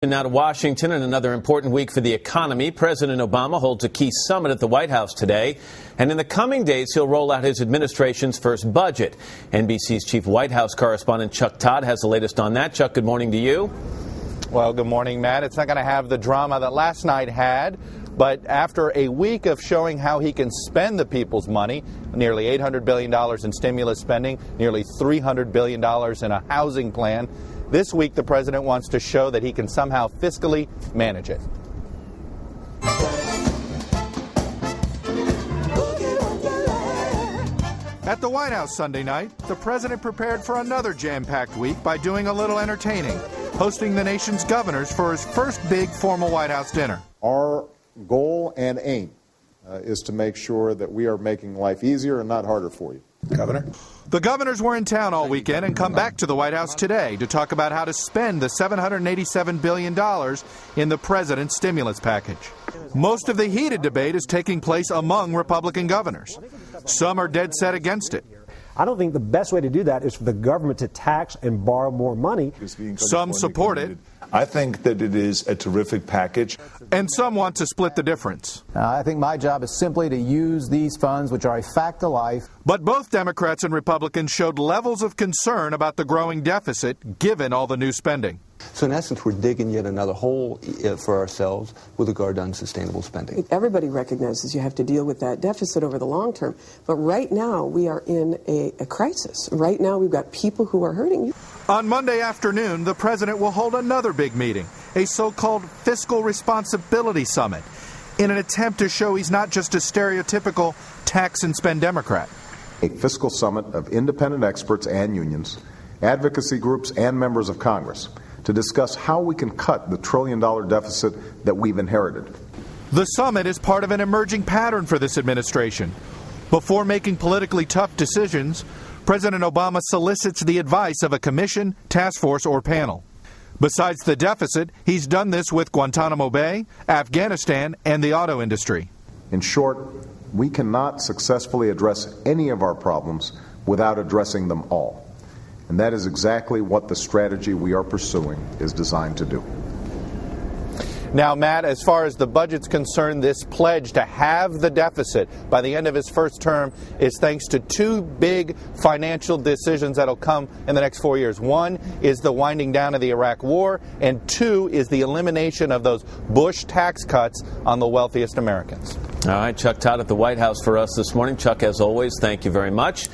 Now to Washington, and another important week for the economy. President Obama holds a key summit at the White House today, and in the coming days he'll roll out his administration's first budget. NBC's chief White House correspondent Chuck Todd has the latest on that. Chuck, good morning to you. Well, good morning, Matt. It's not going to have the drama that last night had, but after a week of showing how he can spend the people's money, nearly $800 billion in stimulus spending, nearly $300 billion in a housing plan, this week the president wants to show that he can somehow fiscally manage it. At the White House Sunday night, the president prepared for another jam-packed week by doing a little entertaining, hosting the nation's governors for his first big formal White House dinner. Our goal and aim is to make sure that we are making life easier and not harder for you. Governor? The governors were in town all weekend and come back to the White House today to talk about how to spend the $787 billion in the president's stimulus package. Most of the heated debate is taking place among Republican governors. Some are dead set against it. I don't think the best way to do that is for the government to tax and borrow more money. Some support it. I think that it is a terrific package. And some want to split the difference. I think my job is simply to use these funds, which are a fact of life. But both Democrats and Republicans showed levels of concern about the growing deficit, given all the new spending. So in essence, we're digging yet another hole for ourselves with regard to unsustainable spending. Everybody recognizes you have to deal with that deficit over the long term. But right now, we are in a crisis. Right now, we've got people who are hurting. On Monday afternoon, the president will hold another big meeting, a so-called fiscal responsibility summit, in an attempt to show he's not just a stereotypical tax and spend Democrat. A fiscal summit of independent experts and unions, advocacy groups and members of Congress to discuss how we can cut the trillion-dollar deficit that we've inherited. The summit is part of an emerging pattern for this administration. Before making politically tough decisions, President Obama solicits the advice of a commission, task force, or panel. Besides the deficit, he's done this with Guantanamo Bay, Afghanistan, and the auto industry. In short, we cannot successfully address any of our problems without addressing them all. And that is exactly what the strategy we are pursuing is designed to do. Now, Matt, as far as the budget's concerned, this pledge to halve the deficit by the end of his first term is thanks to two big financial decisions that'll come in the next 4 years. One is the winding down of the Iraq War, and two is the elimination of those Bush tax cuts on the wealthiest Americans. All right, Chuck Todd at the White House for us this morning. Chuck, as always, thank you very much.